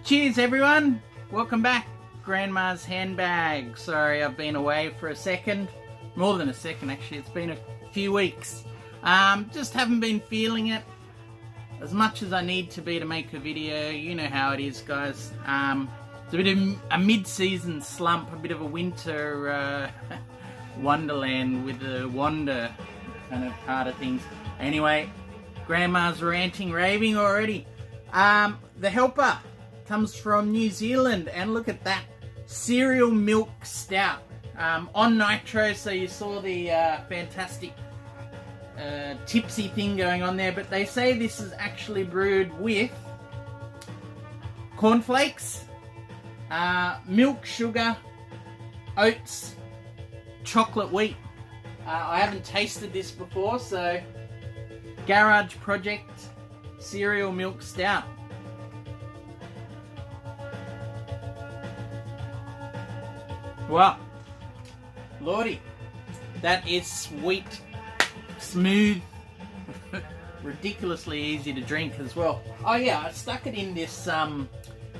Cheers everyone, welcome back. Grandma's handbag. Sorry I've been away for a second, more than a second actually, it's been a few weeks. Just haven't been feeling it as much as I need to be to make a video. You know how it is, guys. It's a bit of a mid-season slump, a bit of a winter wonderland with the wander kind of part of things. Anyway, Grandma's ranting, raving already. The helper comes from New Zealand, and look at that, cereal milk stout on nitro. So you saw the fantastic tipsy thing going on there, but they say this is actually brewed with cornflakes, milk, sugar, oats, chocolate, wheat. I haven't tasted this before, so Garage Project cereal milk stout. Wow, lordy, that is sweet, smooth, ridiculously easy to drink as well. Oh yeah, I stuck it in this,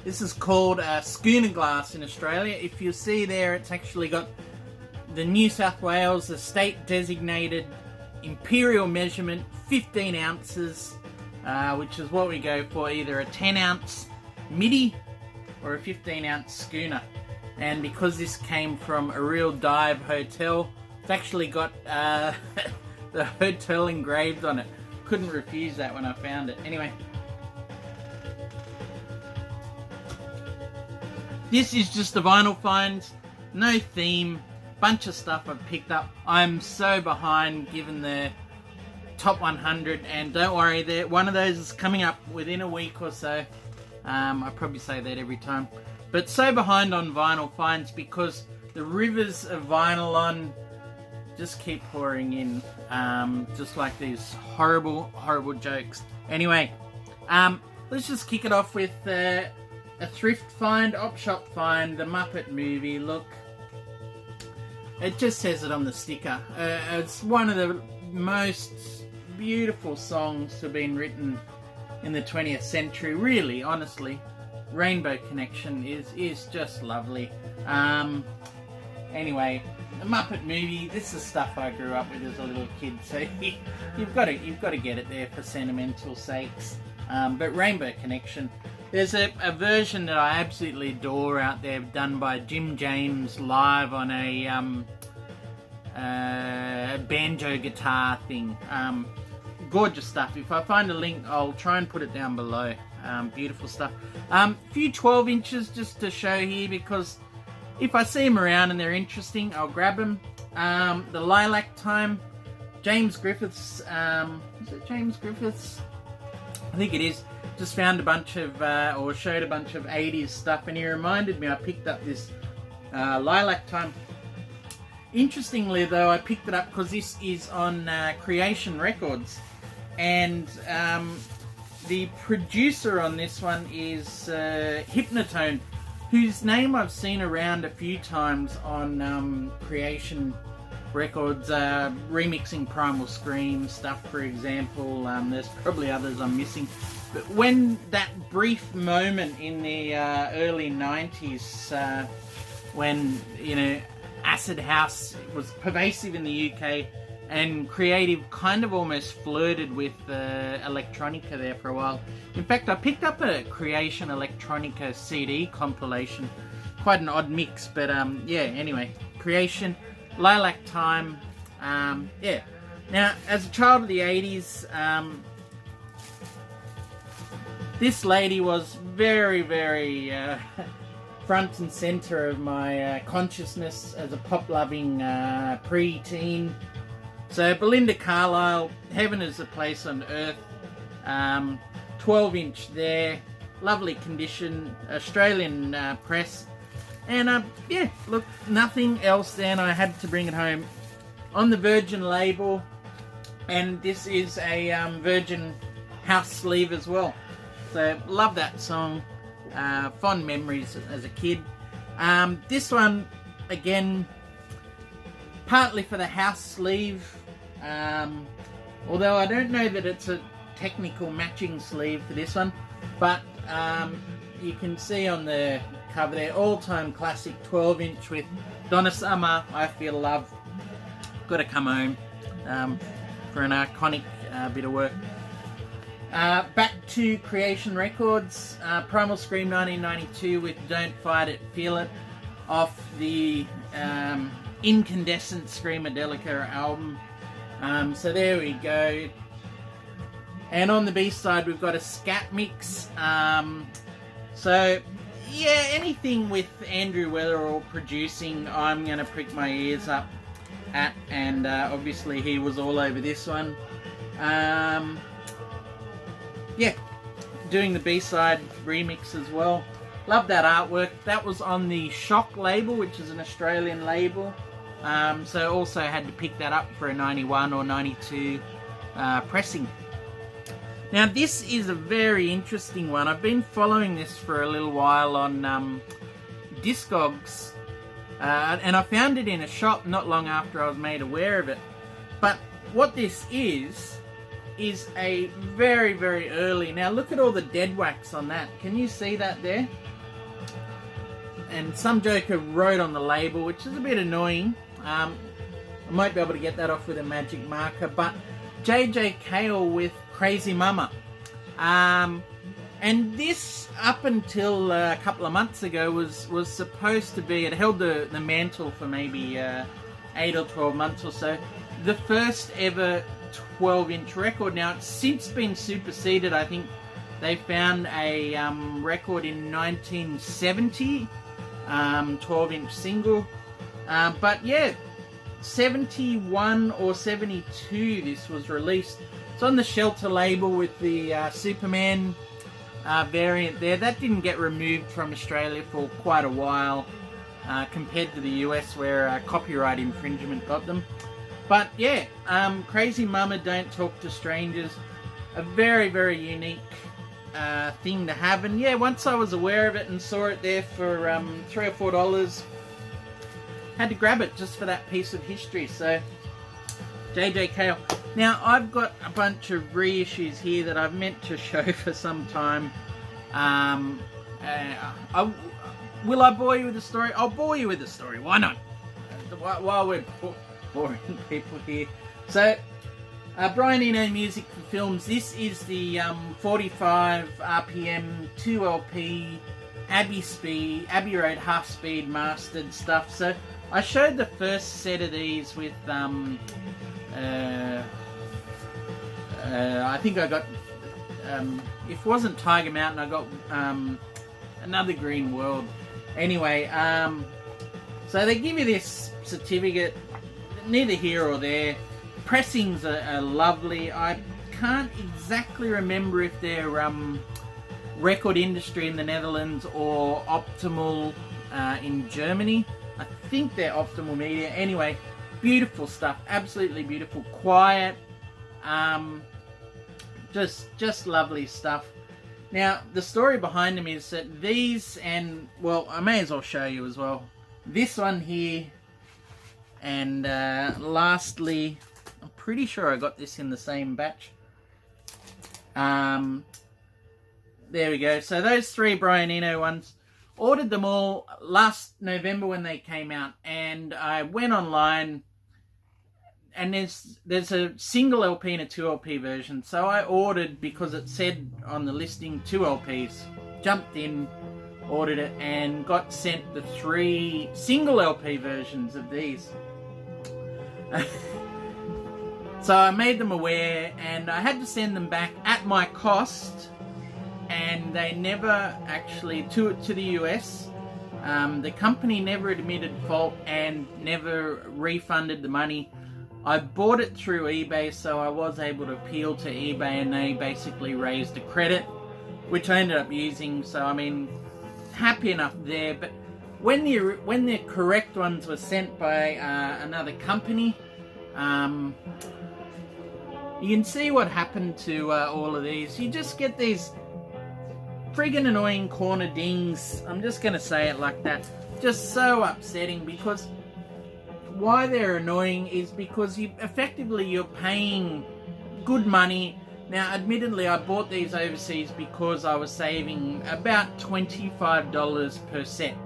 this is called schooner glass in Australia. If you see there, it's actually got the New South Wales, the state designated imperial measurement, 15 ounces, which is what we go for, either a 10 ounce midi or a 15 ounce schooner. And because this came from a real dive hotel, it's actually got the hotel engraved on it. Couldn't refuse that when I found it. Anyway, this is just a vinyl find, no theme, bunch of stuff I've picked up. I'm so behind given the top 100, and don't worry, one of those is coming up within a week or so. I probably say that every time. But so behind on vinyl finds because the rivers of vinyl on just keep pouring in, just like these horrible, horrible jokes. Anyway, let's just kick it off with a thrift find, op shop find, the Muppet movie. Look, it just says it on the sticker. It's one of the most beautiful songs to have been written in the 20th century, really, honestly. Rainbow Connection is just lovely. Anyway, the Muppet movie, this is stuff I grew up with as a little kid, so you've got to get it there for sentimental sakes. But Rainbow Connection, there's a version that I absolutely adore out there, done by Jim James live on a banjo guitar thing. Gorgeous stuff. If I find a link, I'll try and put it down below. Beautiful stuff. Few 12 inches just to show here, because if I see them around and they're interesting, I'll grab them. The Lilac Time, James Griffiths. Is it James Griffiths? I think it is. Just found a bunch of, or showed a bunch of 80s stuff, and he reminded me I picked up this Lilac Time. Interestingly though, I picked it up because this is on Creation Records, and the producer on this one is Hypnotone, whose name I've seen around a few times on Creation Records, remixing Primal Scream stuff, for example. There's probably others I'm missing. But when that brief moment in the early 90s, when, you know, acid house was pervasive in the UK, and Creative kind of almost flirted with electronica there for a while. In fact, I picked up a Creation Electronica CD compilation. Quite an odd mix, but yeah, anyway. Creation, Lilac Time, yeah. Now, as a child of the 80s, this lady was very, very front and centre of my consciousness as a pop-loving pre-teen. So Belinda Carlisle, Heaven is a Place on Earth, 12 inch there, lovely condition, Australian press, and yeah, look, nothing else then, I had to bring it home. On the Virgin label, and this is a Virgin house sleeve as well. So love that song, fond memories as a kid. This one, again, partly for the house sleeve, although I don't know that it's a technical matching sleeve for this one, but you can see on the cover there, all-time classic 12-inch with Donna Summer, I Feel Love, Gotta Come Home, for an iconic bit of work. Back to Creation Records, Primal Scream 1992 with Don't Fight It, Feel It, off the Incandescent Screamadelica album. So there we go. And on the B-side we've got a scat mix. So yeah, anything with Andrew Weatherall producing, I'm going to prick my ears up at, and obviously he was all over this one. Yeah, doing the B-side remix as well. Love that artwork. That was on the Shock label, which is an Australian label. So also had to pick that up for a 91 or 92 pressing. Now this is a very interesting one. I've been following this for a little while on Discogs, and I found it in a shop not long after I was made aware of it. But what this is a very, very early... Now look at all the dead wax on that. Can you see that there? And some joker wrote on the label, which is a bit annoying. I might be able to get that off with a magic marker, but JJ Cale with Crazy Mama. And this, up until a couple of months ago, was supposed to be... It held the mantle for maybe 8 or 12 months or so. The first ever 12-inch record. Now, it's since been superseded. I think they found a record in 1970, 12-inch single. But yeah, 71 or 72 this was released. It's on the Shelter label with the Superman variant there. That didn't get removed from Australia for quite a while, compared to the US where copyright infringement got them. But yeah, Crazy Mama, Don't Talk to Strangers, a very, very unique thing to have. And yeah, once I was aware of it and saw it there for $3 or $4, had to grab it just for that piece of history. So JJ Cale. Now I've got a bunch of reissues here that I've meant to show for some time. Will I bore you with a story? I'll bore you with a story. Why not? While we're boring people here. So Brian Eno Music for Films. This is the 45 RPM 2LP Abbey Road half speed mastered stuff. So I showed the first set of these with I think I got if it wasn't Tiger Mountain, I got Another Green World. Anyway, so they give you this certificate. Neither here or there. Pressings are lovely. I can't exactly remember if they're Record Industry in the Netherlands or Optimal in Germany. I think they're Optimal Media. Anyway, beautiful stuff. Absolutely beautiful. Quiet. Just lovely stuff. Now, the story behind them is that these, and well, I may as well show you as well. This one here. And lastly, I'm pretty sure I got this in the same batch. There we go. So those 3 Brian Eno ones, ordered them all last November when they came out. And I went online, and there's a single LP and a 2LP version. So I ordered, because it said on the listing 2 LPs. Jumped in, ordered it, and got sent the 3 single LP versions of these. So I made them aware, and I had to send them back at my cost, and they never actually, to the US, the company never admitted fault and never refunded the money. I bought it through eBay, so I was able to appeal to eBay, and they basically raised a credit, which I ended up using. So I mean, happy enough there. But when the correct ones were sent by another company, you can see what happened to all of these. You just get these friggin' annoying corner dings. I'm just going to say it like that. Just so upsetting, because why they're annoying is because you're paying good money. Now, admittedly, I bought these overseas because I was saving about $25 per set.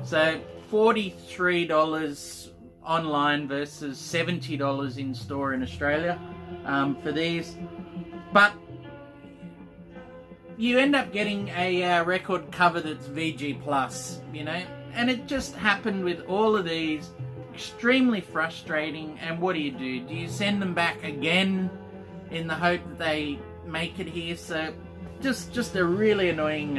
So $43 online versus $70 in store in Australia for these. But you end up getting a record cover that's VG+, you know, and it just happened with all of these. Extremely frustrating. And what do? Do you send them back again in the hope that they make it here? So just a really annoying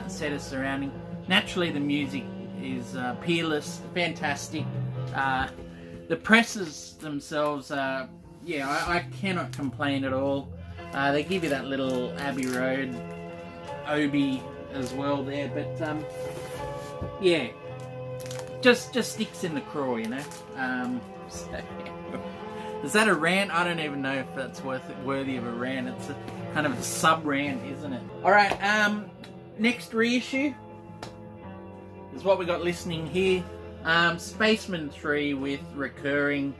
set of surrounding. Naturally, the music is peerless, fantastic. The presses themselves, yeah, I cannot complain at all. They give you that little Abbey Road Obi as well there, but yeah, just sticks in the craw, you know. So, is that a rant? I don't even know if that's worthy of a rant. It's a kind of a sub-rant, isn't it? Alright, next reissue is what we got listening here. Spaceman 3 with Recurring.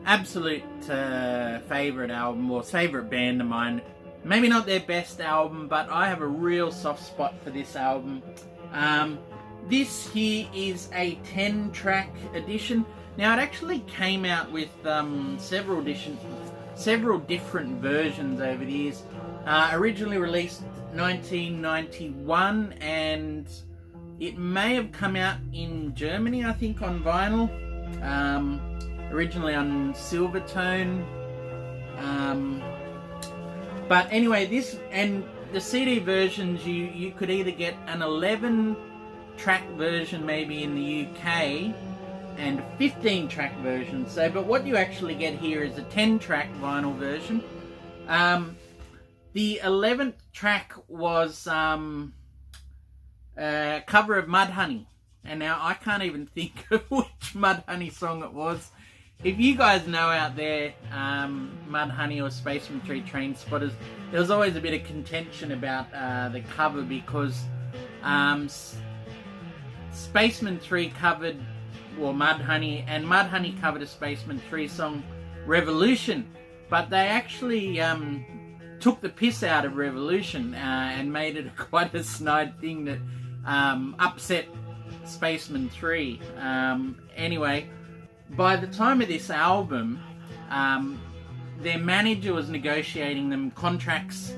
Absolute favourite album, or favourite band of mine. Maybe not their best album, but I have a real soft spot for this album. This here is a 10-track edition. Now, it actually came out with several different versions over the years. Originally released 1991, and it may have come out in Germany, I think, on vinyl. Originally on Silvertone. But anyway, this and the CD versions, you could either get an 11-track version maybe in the UK, and a 15-track version. So, but what you actually get here is a 10-track vinyl version. The 11th track was a cover of Mudhoney, and now I can't even think of which Mudhoney song it was. If you guys know out there, Mudhoney or Spaceman 3 Train Spotters, there was always a bit of contention about the cover, because Spaceman 3 covered, well, Mudhoney, and Mudhoney covered a Spaceman 3 song, Revolution, but they actually took the piss out of Revolution and made it quite a snide thing that upset Spaceman 3. Anyway, by the time of this album, their manager was negotiating them contracts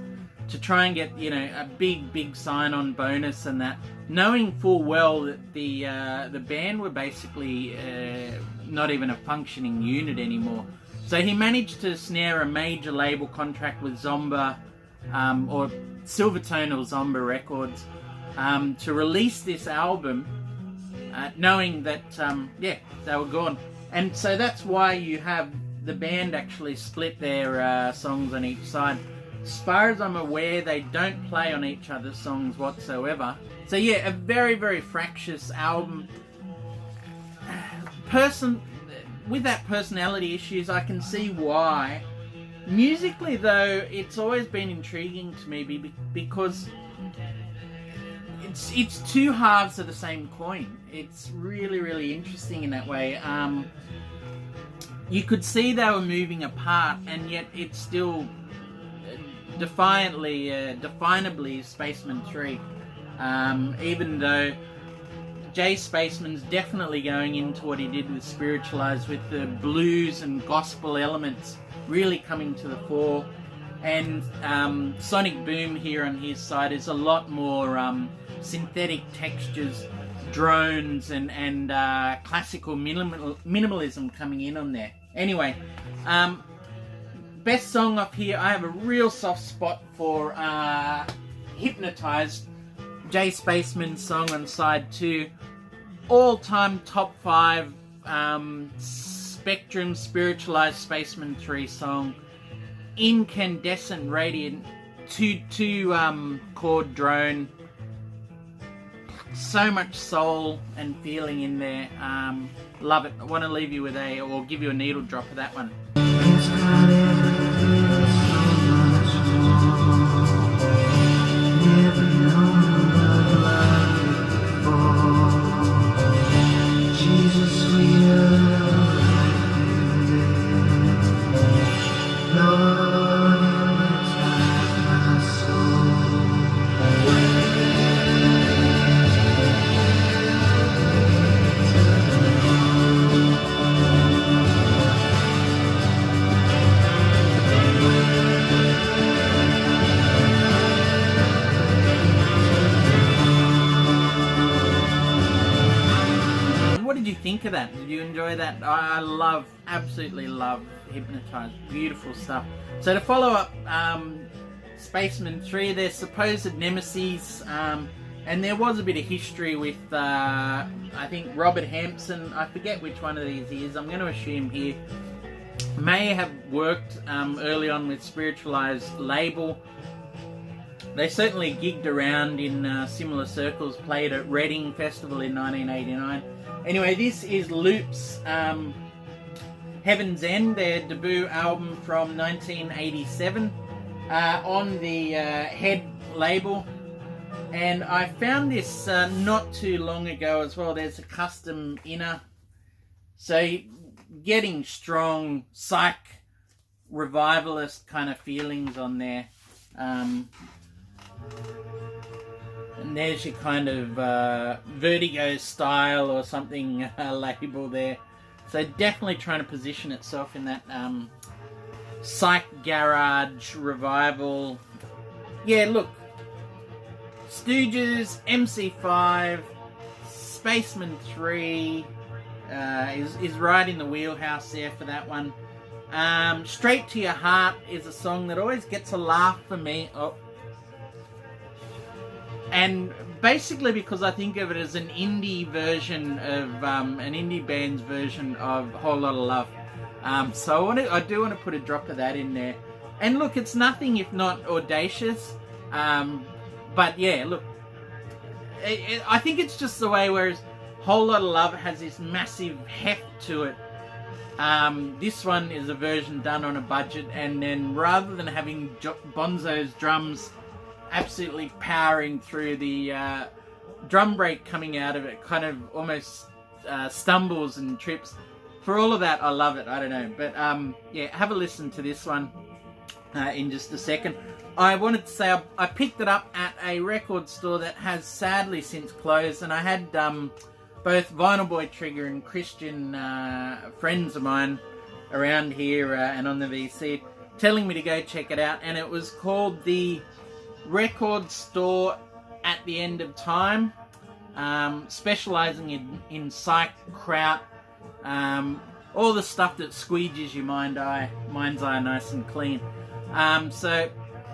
to try and get, you know, a big sign-on bonus and that, knowing full well that the band were basically not even a functioning unit anymore. So he managed to snare a major label contract with Zomba, or Silvertone or Zomba Records, to release this album, knowing that, yeah, they were gone. And so that's why you have the band actually split their songs on each side. As far as I'm aware, they don't play on each other's songs whatsoever. So yeah, a very fractious album. With that personality issues, I can see why. Musically though, it's always been intriguing to me because it's two halves of the same coin. It's really interesting in that way. You could see they were moving apart, and yet it's still definably Spaceman 3. Even though Jay Spaceman's definitely going into what he did with Spiritualized, with the blues and gospel elements really coming to the fore. And Sonic Boom here on his side is a lot more synthetic textures, drones, and classical minimalism coming in on there. Anyway, best song up here, I have a real soft spot for Hypnotized, Jay Spaceman's song on side 2. All-time top 5 Spectrum Spiritualized Spaceman 3 song. Incandescent, radiant, two chord drone. So much soul and feeling in there. Love it. I want to leave you with or give you a needle drop of that one. Lord, that? Did you enjoy that? I love, absolutely love Hypnotize. Beautiful stuff. So to follow up Spaceman 3, their supposed nemesis, and there was a bit of history with, I think, Robert Hampson. I forget which one of these he is. I'm going to assume here. May have worked early on with Spiritualized label. They certainly gigged around in similar circles, played at Reading Festival in 1989. Anyway, this is Loop's Heaven's End, their debut album from 1987 on the Head label. And I found this not too long ago as well. There's a custom inner. So getting strong psych revivalist kind of feelings on there. And there's your kind of Vertigo style or something label there. So definitely trying to position itself in that psych garage revival. Yeah, look. Stooges, MC5, Spaceman 3 is right in the wheelhouse there for that one. Straight to Your Heart is a song that always gets a laugh for me. Oh. And basically because I think of it as an indie version of, an indie band's version of Whole Lot of Love. So I do want to put a drop of that in there. And look, it's nothing if not audacious. But yeah, look, I think it's just the way, whereas Whole Lot of Love has this massive heft to it. This one is a version done on a budget, and then rather than having Bonzo's drums absolutely powering through, the drum break coming out of it kind of almost stumbles and trips. For all of that, I love it. I don't know. But yeah, have a listen to this one in just a second. I wanted to say I picked it up at a record store that has sadly since closed, and I had both Vinyl Boy Trigger and Christian friends of mine around here and on the VC telling me to go check it out, and it was called The Record Store at the End of Time, specialising in psych, kraut, all the stuff that squeegees your mind's eye nice and clean. So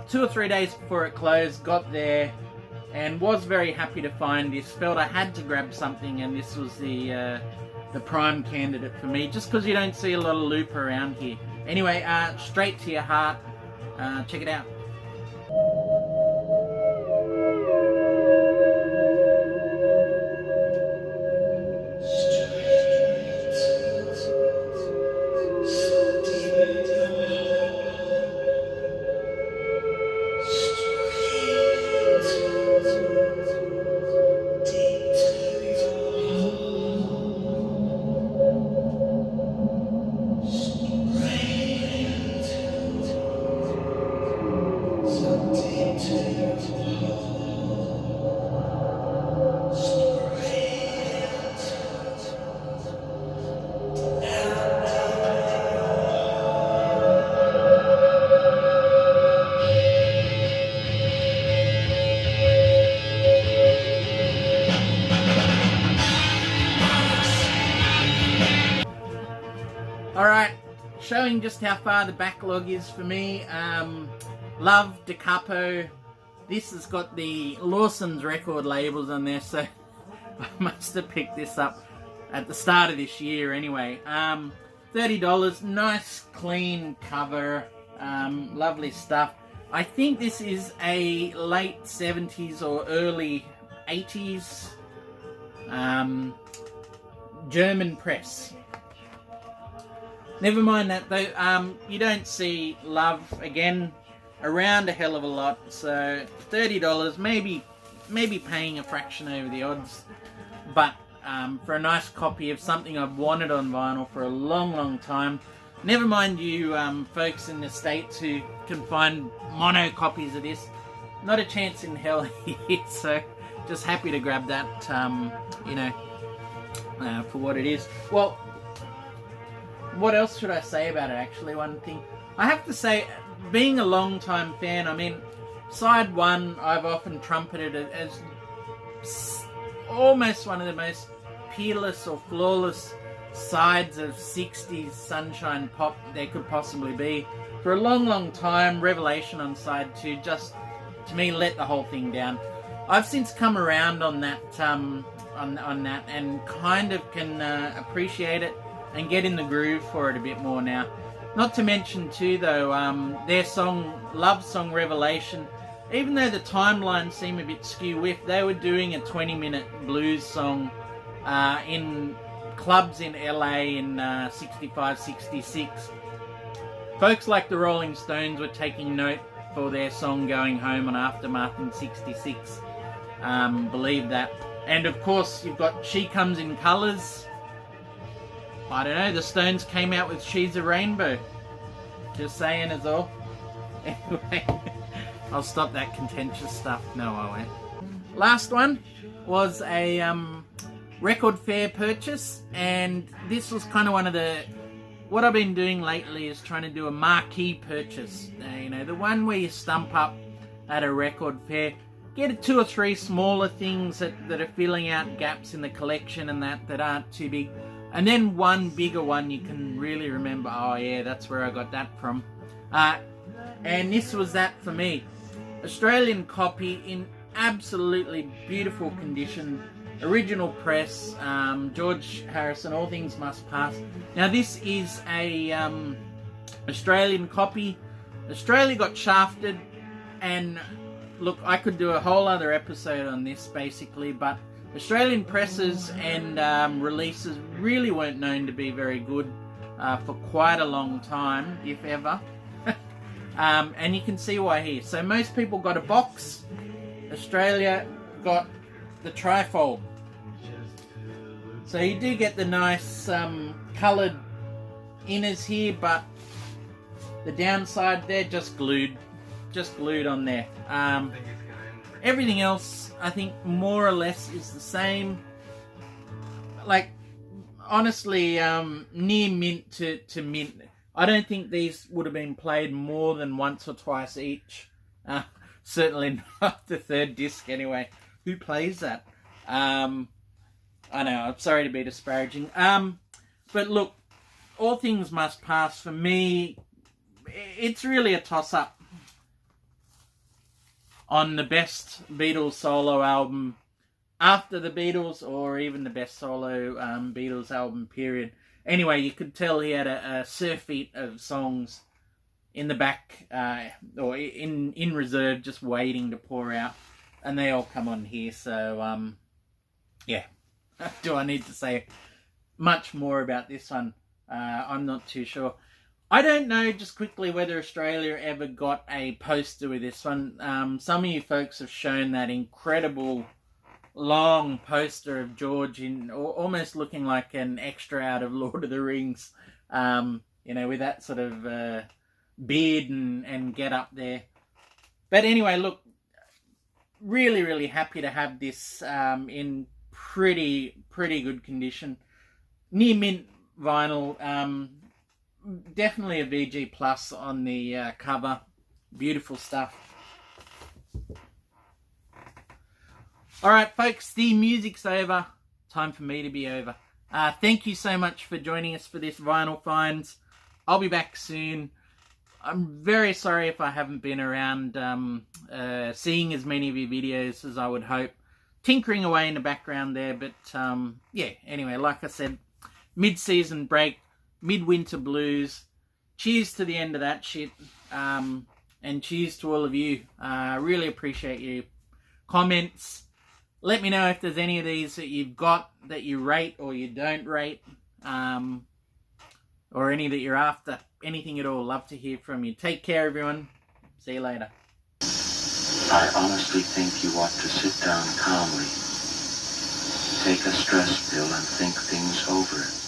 2 or 3 days before it closed, got there and was very happy to find this. Felt I had to grab something, and this was the prime candidate for me, just because you don't see a lot of Loop around here. Anyway, Straight to Your Heart, check it out. Alright, showing just how far the backlog is for me. Love Da Capo. This has got the Lawson's record labels on there, so I must have picked this up at the start of this year anyway. $30, nice clean cover, lovely stuff. I think this is a late 70s or early 80s German press. Never mind that though, you don't see Love again around a hell of a lot, so $30, maybe paying a fraction over the odds, but for a nice copy of something I've wanted on vinyl for a long time. Never mind you folks in the States who can find mono copies of this, not a chance in hell here, so just happy to grab that, you know, for what it is. Well, what else should I say about it, actually? One thing I have to say, being a long-time fan, I mean, side one I've often trumpeted it as almost one of the most peerless or flawless sides of 60s sunshine pop there could possibly be. For a long, long time, Revelation on side 2 just, to me, let the whole thing down. I've since come around on that, on that, and kind of can appreciate it and get in the groove for it a bit more now. Not to mention too, though, their song, love song Revelation, even though the timelines seem a bit skew-whiff, they were doing a 20-minute blues song in clubs in LA in 65, 66. Folks like the Rolling Stones were taking note for their song Going Home on Aftermath in 66. Believe that. And of course, you've got She Comes in Colours. I don't know, the Stones came out with She's a Rainbow. Just saying as all. Anyway, I'll stop that contentious stuff. No, I won't. Last one was a record fair purchase, and this was kind of one of the... What I've been doing lately is trying to do a marquee purchase. You know, the one where you stump up at a record fair, get 2 or 3 smaller things that are filling out gaps in the collection and that aren't too big. And then one bigger one you can really remember, oh yeah, that's where I got that from. And this was that for me. Australian copy in absolutely beautiful condition. Original press, George Harrison, All Things Must Pass. Now this is a Australian copy. Australia got shafted, and look, I could do a whole other episode on this basically, but Australian presses and releases really weren't known to be very good for quite a long time, if ever. And you can see why here. So most people got a box. Australia got the trifold. So you do get the nice coloured inners here, but the downside, they're just glued on there. Everything else, I think, more or less is the same. Like, honestly, near mint to mint. I don't think these would have been played more than once or twice each. Certainly not the third disc anyway. Who plays that? I know, I'm sorry to be disparaging. But look, All Things Must Pass, for me, it's really a toss-up on the best Beatles solo album after the Beatles, or even the best solo Beatles album, period. Anyway, you could tell he had a surfeit of songs in the back, or in reserve, just waiting to pour out. And they all come on here, so, yeah. Do I need to say much more about this one? I'm not too sure. I don't know, just quickly, whether Australia ever got a poster with this one. Some of you folks have shown that incredible long poster of George in almost looking like an extra out of Lord of the Rings. You know, with that sort of beard and get up there. But anyway, look, really, really happy to have this in pretty good condition. Near mint vinyl. Definitely a VG Plus on the cover. Beautiful stuff. Alright folks, the music's over. Time for me to be over. Thank you so much for joining us for this Vinyl Finds. I'll be back soon. I'm very sorry if I haven't been around seeing as many of your videos as I would hope. Tinkering away in the background there, but yeah, anyway, like I said, mid-season break, midwinter blues. Cheers to the end of that shit, and cheers to all of you. Really appreciate your comments. Let me know if there's any of these that you've got that you rate or you don't rate, or any that you're after. Anything at all. Love to hear from you. Take care, everyone. See you later. I honestly think you ought to sit down calmly, take a stress pill and think things over.